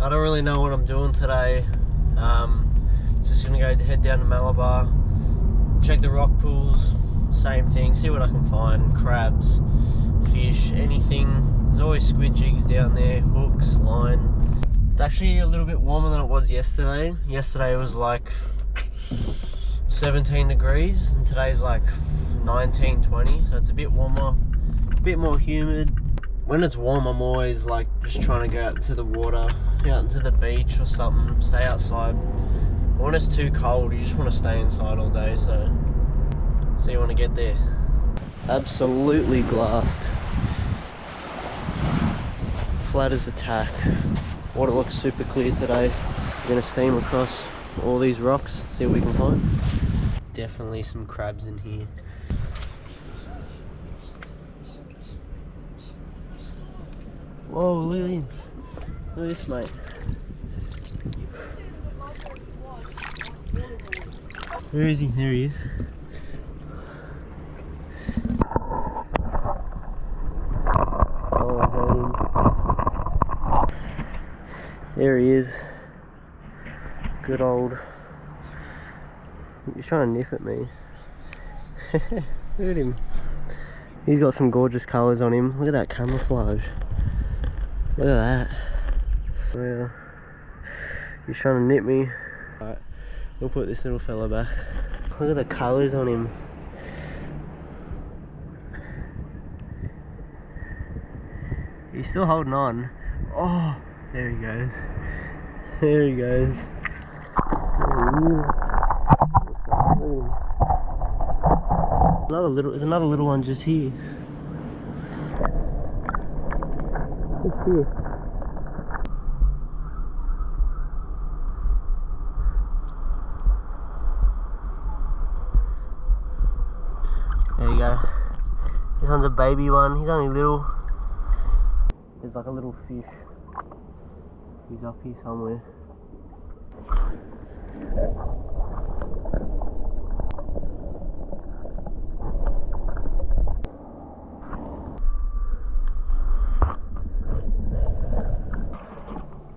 I don't really know what I'm doing today. Just gonna go head down to Malabar, check the rock pools, same thing, see what I can find, crabs, fish, anything. There's always squid jigs down there, hooks, line. It's actually a little bit warmer than it was yesterday. Yesterday it was like 17 degrees and today's like 19, 20, so it's a bit warmer, a bit more humid. When it's warm, I'm always like just trying to go out to the water, out into the beach or something, stay outside. But when it's too cold, you just want to stay inside all day, so you want to get there. Absolutely glassed. Flat as a tack. Water looks super clear today. We're going to steam across all these rocks, see what we can find. Definitely some crabs in here. Whoa, look at him. Look at this, mate. Where is he? There he is. Oh, I heard him. There he is. Good old. He's trying to nip at me. Look at him. He's got some gorgeous colours on him. Look at that camouflage. Look at that. Well, he's trying to nip me. Alright, we'll put this little fella back. Look at the colours on him. He's still holding on. Oh, there he goes. There he goes. There's another little one just here. Just here. There you go. This one's a baby one. He's only little. There's like a little fish. He's up here somewhere.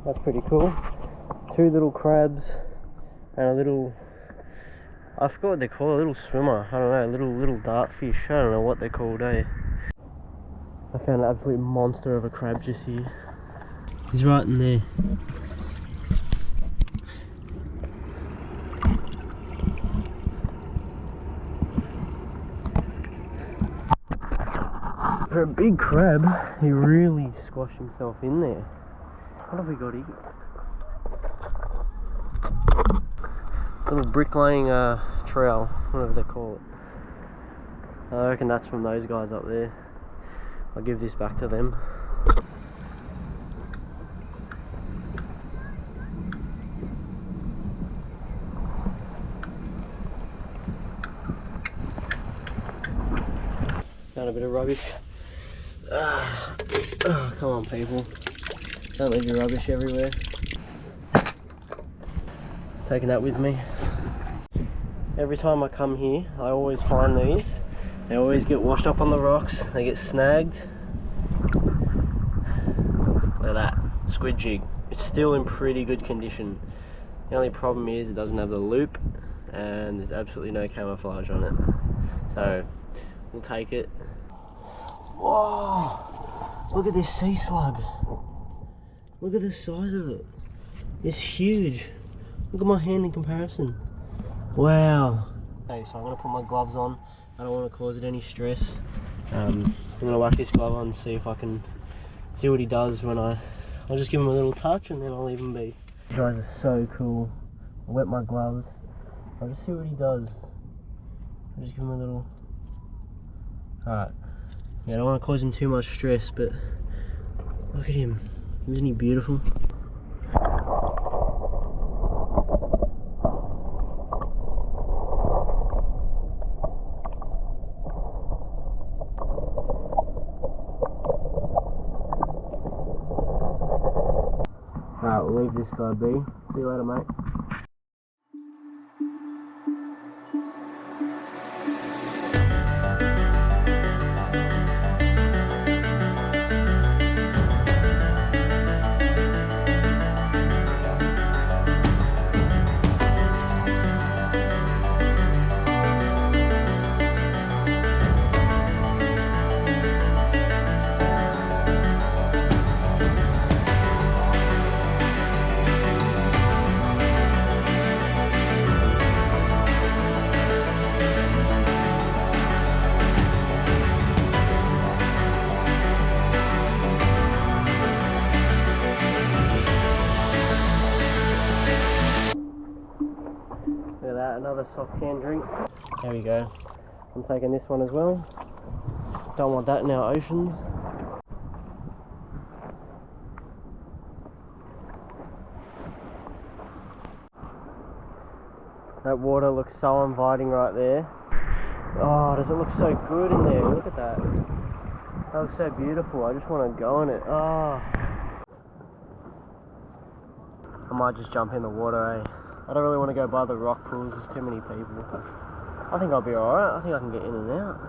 That's pretty cool. Two little crabs and a little, I forgot what they're called, a little swimmer. I don't know, little dart fish. I don't know what they're called, eh? I found an absolute monster of a crab just here. He's right in there. For a big crab, he really squashed himself in there. What have we got here? Little bricklaying trail, whatever they call it. I reckon that's from those guys up there. I'll give this back to them. Found a bit of rubbish. Oh, come on, people. Don't leave your rubbish everywhere. Taking that with me. Every time I come here, I always find these. They always get washed up on the rocks. They get snagged. Look at that. Squid jig. It's still in pretty good condition. The only problem is it doesn't have the loop and there's absolutely no camouflage on it. So, we'll take it. Whoa! Look at this sea slug. Look at the size of it. It's huge. Look at my hand in comparison. Wow. Okay, so I'm going to put my gloves on. I don't want to cause it any stress. I'm going to whack this glove on and see if I can see what he does when I'll just give him a little touch and then I'll leave him be. You guys are so cool. I wet my gloves. I'll just see what he does. I'll just give him a little... Alright. Yeah, I don't want to cause him too much stress, but look at him. Isn't he beautiful? Alright, we'll leave this guy be. See you later, mate. that, another soft can drink. There we go. I'm taking this one as well. Don't want that in our oceans. That water looks so inviting right there. Oh, does it look so good in there? Look at that. That looks so beautiful. I just want to go in it. Oh. I might just jump in the water, eh? I don't really want to go by the rock pools. There's too many people. I think I'll be alright. I think I can get in and out.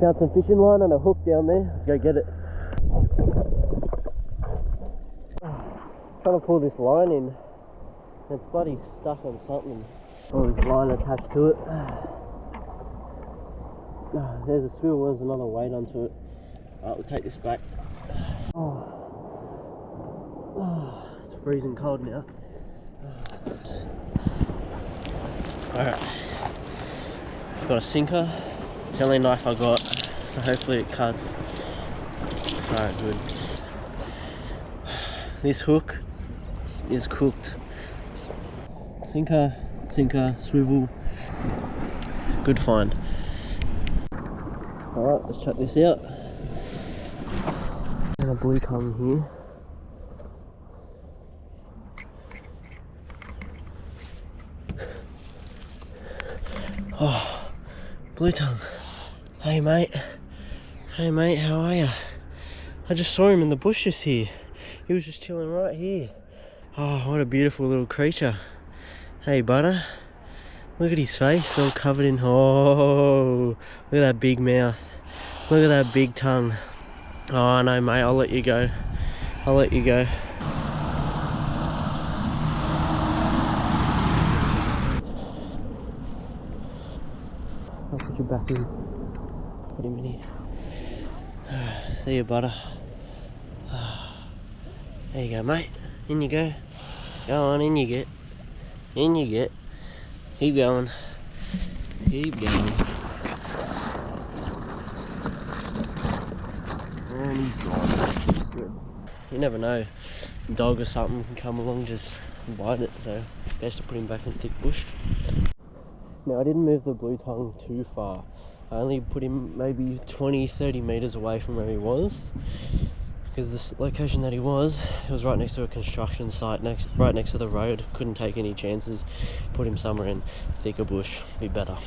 Found some fishing line and a hook down there. Let's go get it. Trying to pull this line in. It's bloody stuck on something. Oh, this line attached to it. There's a swivel, there's another weight onto it. Alright, we'll take this back. Oh, it's freezing cold now. Alright, got a sinker. It's the only knife I got, so hopefully it cuts. Alright, good. This hook is cooked. Sinker, swivel. Good find. Alright, let's check this out. And a blue tongue here. Oh, blue tongue. Hey mate, how are ya? I just saw him in the bushes here. He was just chilling right here. Oh, what a beautiful little creature. Hey butter, look at his face, all covered in, oh, look at that big mouth. Look at that big tongue. Oh no mate, I'll let you go. I'll let you go. I'll put you back in. Put him in here. See you, butter. There you go, mate. In you go. Go on, in you get. In you get. Keep going. Keep going. And he's gone. Good. You never know. A dog or something can come along, just bite it. So best to put him back in thick bush. Now I didn't move the blue tongue too far. I only put him maybe 20-30 meters away from where he was, because this location that he was, it was right next to a construction site, right next to the road. Couldn't take any chances. Put him somewhere in thicker bush, be better.